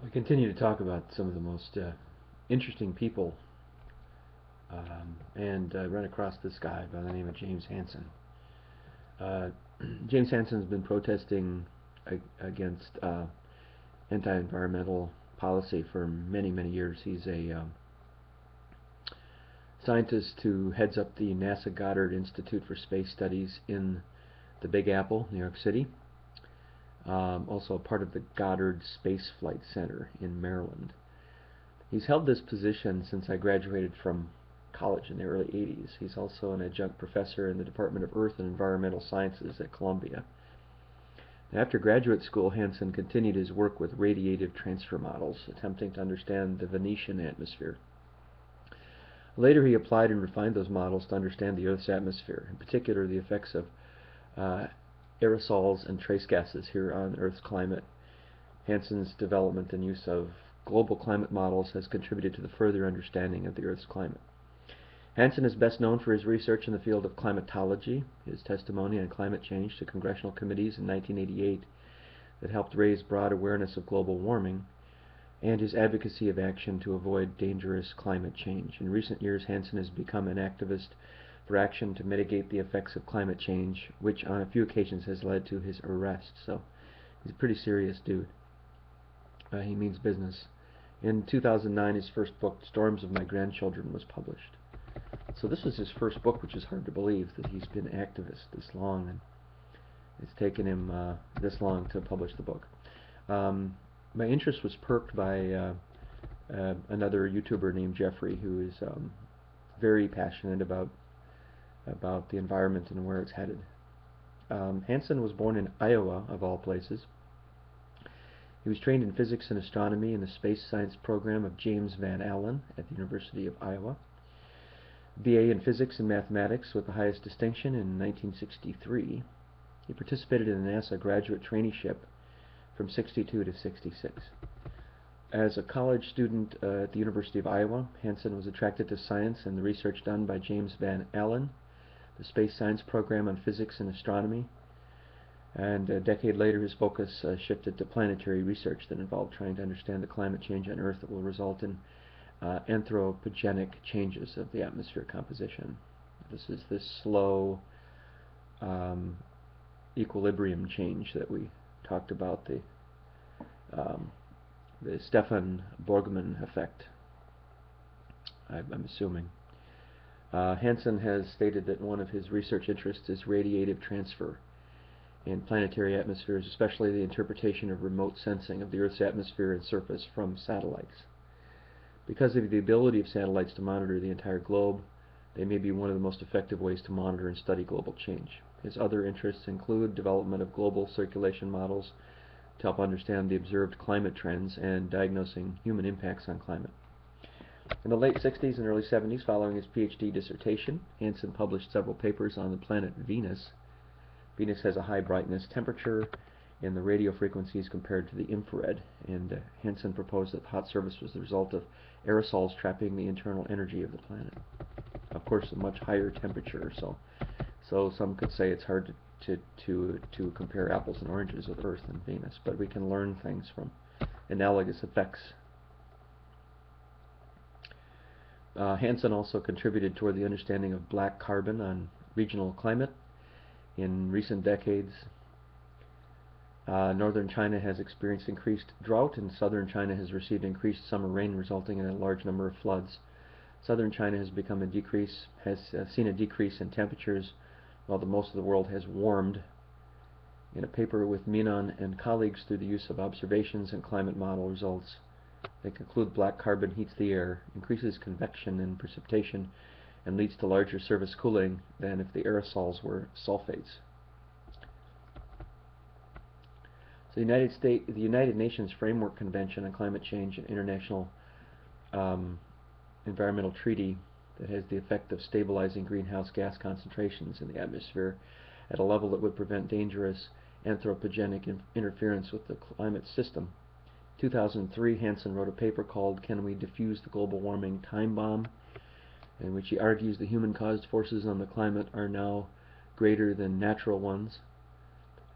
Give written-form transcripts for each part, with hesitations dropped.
We continue to talk about some of the most interesting people, and I ran across this guy by the name of James Hansen. Uh, James Hansen has been protesting against anti-environmental policy for many, many years. He's a scientist who heads up the NASA Goddard Institute for Space Studies in the Big Apple, New York City. Also a part of the Goddard Space Flight Center in Maryland. He's held this position since I graduated from college in the early 80s. He's also an adjunct professor in the Department of Earth and Environmental Sciences at Columbia. After graduate school, Hansen continued his work with radiative transfer models, attempting to understand the Venetian atmosphere. Later, he applied and refined those models to understand the Earth's atmosphere, in particular the effects of aerosols and trace gases here on Earth's climate. Hansen's development and use of global climate models has contributed to the further understanding of the Earth's climate. Hansen is best known for his research in the field of climatology, his testimony on climate change to congressional committees in 1988 that helped raise broad awareness of global warming, and his advocacy of action to avoid dangerous climate change. In recent years, Hansen has become an activist for action to mitigate the effects of climate change, which on a few occasions has led to his arrest. So he's a pretty serious dude. He means business. In 2009, his first book, Storms of My Grandchildren, was published. So this was his first book, which is hard to believe that he's been activist this long, and it's taken him this long to publish the book. My interest was perked by another YouTuber named Jeffrey, who is very passionate about the environment and where it's headed. Hansen was born in Iowa, of all places. He was trained in physics and astronomy in the space science program of James Van Allen at the University of Iowa. BA in physics and mathematics with the highest distinction in 1963. He participated in the NASA graduate traineeship from 62 to 66. As a college student at the University of Iowa, Hansen was attracted to science and the research done by James Van Allen, the space science program on physics and astronomy, and a decade later his focus shifted to planetary research that involved trying to understand the climate change on Earth that will result in anthropogenic changes of the atmosphere composition. This is this slow equilibrium change that we talked about, the Stefan Borgman effect, I'm assuming. Hansen has stated that one of his research interests is radiative transfer in planetary atmospheres, especially the interpretation of remote sensing of the Earth's atmosphere and surface from satellites. Because of the ability of satellites to monitor the entire globe, they may be one of the most effective ways to monitor and study global change. His other interests include development of global circulation models to help understand the observed climate trends and diagnosing human impacts on climate. In the late 60s and early 70s, following his PhD dissertation, Hansen published several papers on the planet Venus. Venus has a high brightness temperature in the radio frequencies compared to the infrared, and Hansen proposed that hot surface was the result of aerosols trapping the internal energy of the planet. Of course, a much higher temperature, so some could say it's hard to compare apples and oranges with Earth and Venus, but we can learn things from analogous effects. Hansen also contributed toward the understanding of black carbon on regional climate. In recent decades, northern China has experienced increased drought, and southern China has received increased summer rain, resulting in a large number of floods. Southern China has seen a decrease in temperatures, while most of the world has warmed. In a paper with Minon and colleagues, through the use of observations and climate model results, they conclude black carbon heats the air, increases convection and precipitation, and leads to larger surface cooling than if the aerosols were sulfates. So the United Nations Framework Convention on Climate Change and International Environmental Treaty that has the effect of stabilizing greenhouse gas concentrations in the atmosphere at a level that would prevent dangerous anthropogenic interference with the climate system. In 2003, Hansen wrote a paper called "Can We Defuse the Global Warming Time Bomb?", in which he argues the human-caused forces on the climate are now greater than natural ones.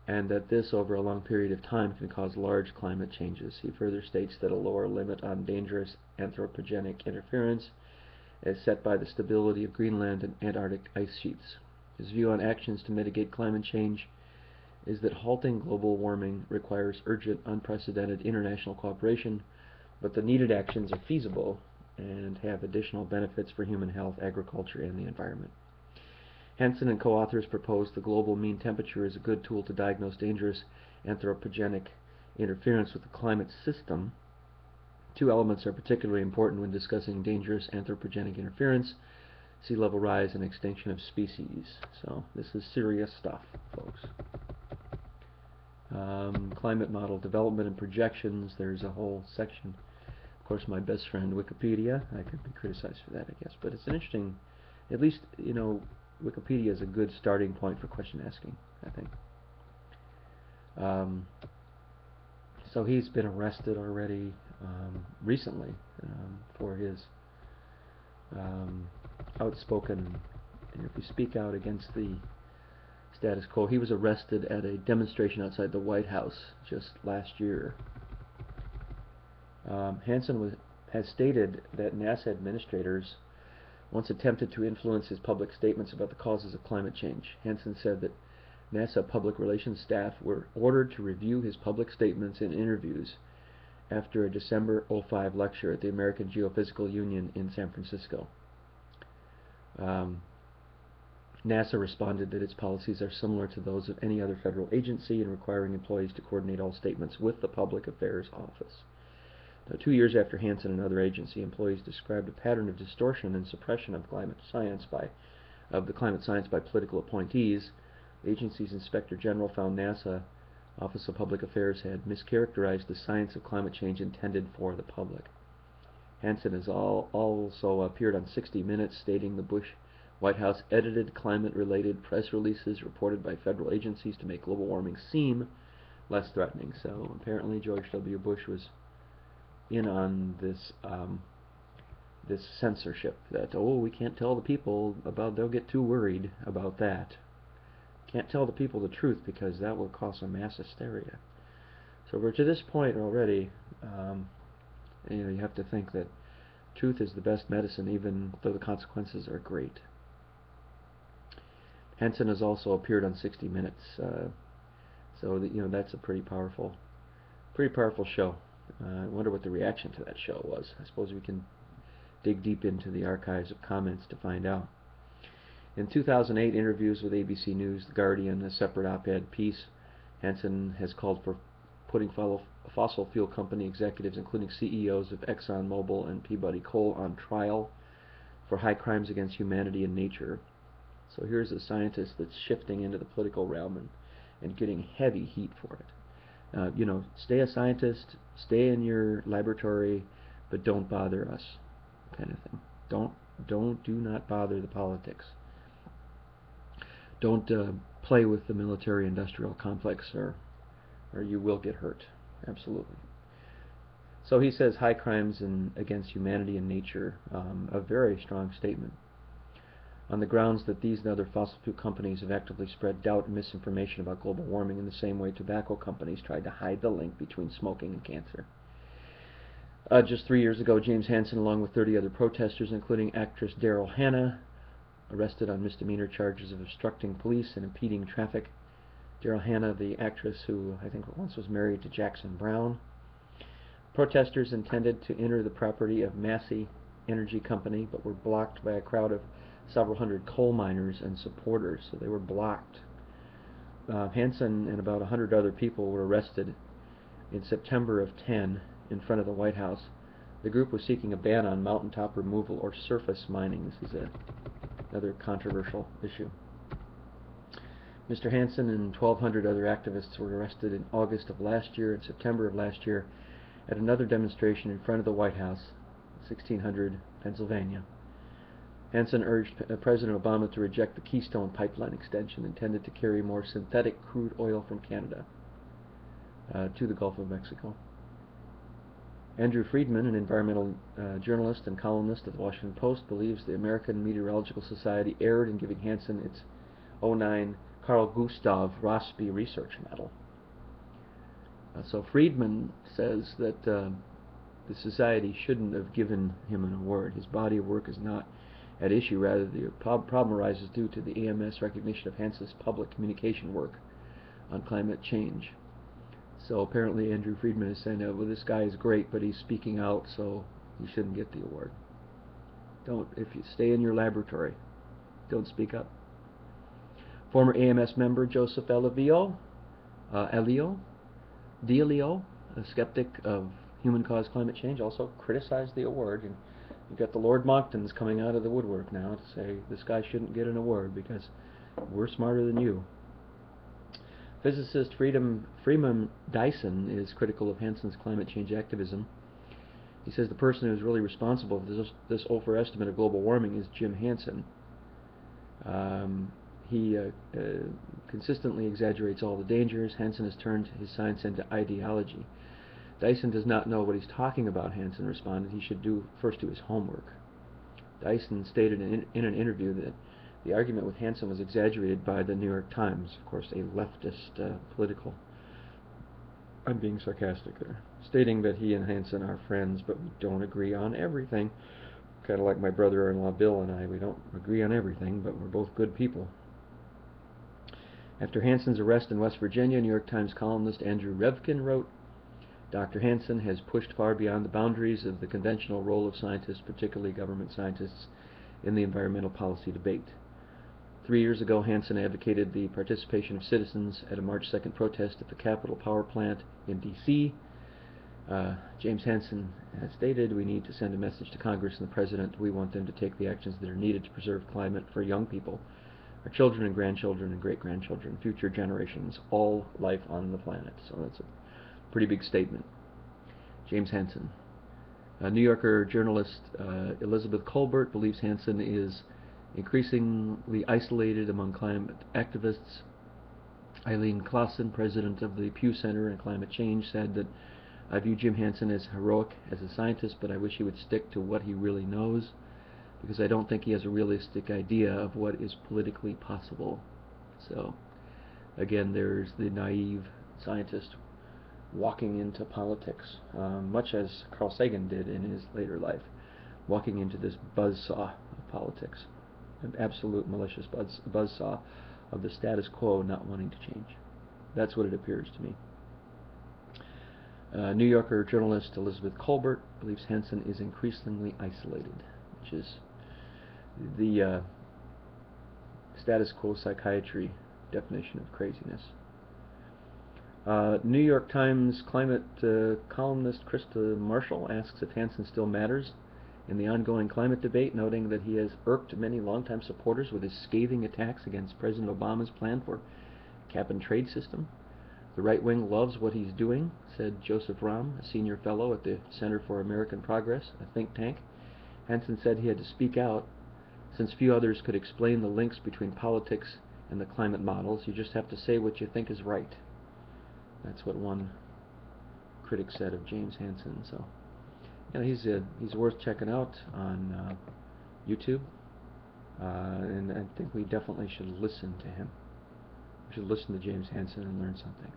and that this, over a long period of time, can cause large climate changes. He further states that a lower limit on dangerous anthropogenic interference is set by the stability of Greenland and Antarctic ice sheets. His view on actions to mitigate climate change is that halting global warming requires urgent, unprecedented international cooperation, but the needed actions are feasible and have additional benefits for human health, agriculture, and the environment. Hansen and co-authors propose the global mean temperature is a good tool to diagnose dangerous anthropogenic interference with the climate system. Two elements are particularly important when discussing dangerous anthropogenic interference: sea level rise and extinction of species. So this is serious stuff, folks. Climate model development and projections. There's a whole section. Of course, my best friend Wikipedia. I could be criticized for that, I guess, but it's an interesting. At least, you know, Wikipedia is a good starting point for question asking, I think. So he's been arrested already recently for his outspoken, if you speak out against the status quo. He was arrested at a demonstration outside the White House just last year. Hansen has stated that NASA administrators once attempted to influence his public statements about the causes of climate change. Hansen said that NASA public relations staff were ordered to review his public statements and interviews after a December '05 lecture at the American Geophysical Union in San Francisco. NASA responded that its policies are similar to those of any other federal agency in requiring employees to coordinate all statements with the Public Affairs Office. Now, 2 years after Hansen and other agency employees described a pattern of distortion and suppression of the climate science by political appointees, the agency's Inspector General found NASA Office of Public Affairs had mischaracterized the science of climate change intended for the public. Hansen has also appeared on 60 Minutes, stating the Bush White House edited climate-related press releases reported by federal agencies to make global warming seem less threatening. So apparently George W. Bush was in on this this censorship that, oh, we can't tell the people about, they'll get too worried about that. Can't tell the people the truth because that will cause some mass hysteria. So we're to this point already. You have to think that truth is the best medicine, even though the consequences are great. Hansen has also appeared on 60 Minutes, so that, that's a pretty powerful show. I wonder what the reaction to that show was. I suppose we can dig deep into the archives of comments to find out. In 2008 interviews with ABC News, The Guardian, a separate op-ed piece, Hansen has called for putting fossil fuel company executives, including CEOs of ExxonMobil and Peabody Coal, on trial for high crimes against humanity and nature. So here's a scientist that's shifting into the political realm and getting heavy heat for it. Stay a scientist, stay in your laboratory, but don't bother us, kind of thing. Do not bother the politics. Don't play with the military-industrial complex, or you will get hurt. Absolutely. So he says high crimes against humanity and nature, a very strong statement, on the grounds that these and other fossil fuel companies have actively spread doubt and misinformation about global warming in the same way tobacco companies tried to hide the link between smoking and cancer. Just 3 years ago, James Hansen, along with 30 other protesters, including actress Daryl Hannah, arrested on misdemeanor charges of obstructing police and impeding traffic. Daryl Hannah, the actress who I think once was married to Jackson Browne. Protesters intended to enter the property of Massey Energy Company, but were blocked by a crowd of several hundred coal miners and supporters, so they were blocked. Hansen and about 100 other people were arrested in September of 2010 in front of the White House. The group was seeking a ban on mountaintop removal or surface mining. This is another controversial issue. Mr. Hansen and 1,200 other activists were arrested in August of last year and September of last year at another demonstration in front of the White House, 1600 Pennsylvania. Hansen urged President Obama to reject the Keystone Pipeline extension intended to carry more synthetic crude oil from Canada to the Gulf of Mexico. Andrew Friedman, an environmental journalist and columnist of the Washington Post, believes the American Meteorological Society erred in giving Hansen its 2009 Carl Gustav Rossby Research Medal. So Friedman says that the society shouldn't have given him an award. His body of work is not at issue. Rather, the problem arises due to the AMS recognition of Hansen's public communication work on climate change. So apparently Andrew Friedman is saying, well, this guy is great, but he's speaking out, so he shouldn't get the award. If you stay in your laboratory, don't speak up. Former AMS member Joseph D'Aleo, a skeptic of human-caused climate change, also criticized the award. And you've got the Lord Monktons coming out of the woodwork now to say this guy shouldn't get an award because we're smarter than you. Physicist Freeman Dyson is critical of Hansen's climate change activism. He says the person who is really responsible for this overestimate of global warming is Jim Hansen. He consistently exaggerates all the dangers. Hansen has turned his science into ideology. Dyson does not know what he's talking about, Hansen responded. He should first do his homework. Dyson stated in an interview that the argument with Hansen was exaggerated by the New York Times, of course a leftist political. I'm being sarcastic there. Stating that he and Hansen are friends, but we don't agree on everything. Kind of like my brother-in-law Bill and I. We don't agree on everything, but we're both good people. After Hansen's arrest in West Virginia, New York Times columnist Andrew Revkin wrote, Dr. Hansen has pushed far beyond the boundaries of the conventional role of scientists, particularly government scientists, in the environmental policy debate. 3 years ago, Hansen advocated the participation of citizens at a March 2nd protest at the Capitol Power Plant in D.C. James Hansen has stated, we need to send a message to Congress and the President. We want them to take the actions that are needed to preserve climate for young people, our children and grandchildren and great-grandchildren, future generations, all life on the planet. So that's a pretty big statement. James Hansen. New Yorker journalist Elizabeth Kolbert believes Hansen is increasingly isolated among climate activists. Eileen Clausen, president of the Pew Center on Climate Change, said that I view Jim Hansen as heroic as a scientist, but I wish he would stick to what he really knows, because I don't think he has a realistic idea of what is politically possible. So, again, there's the naive scientist walking into politics, much as Carl Sagan did in his later life, walking into this buzzsaw of politics, an absolute malicious buzzsaw of the status quo not wanting to change. That's what it appears to me. New Yorker journalist Elizabeth Kolbert believes Hansen is increasingly isolated, which is the status quo psychiatry definition of craziness. New York Times climate columnist Krista Marshall asks if Hansen still matters in the ongoing climate debate, noting that he has irked many longtime supporters with his scathing attacks against President Obama's plan for cap-and-trade system. The right wing loves what he's doing, said Joseph Rahm, a senior fellow at the Center for American Progress, a think tank. Hansen said he had to speak out, since few others could explain the links between politics and the climate models. You just have to say what you think is right. That's what one critic said of James Hansen. So, you know, he's worth checking out on YouTube, and I think we definitely should listen to him. We should listen to James Hansen and learn something.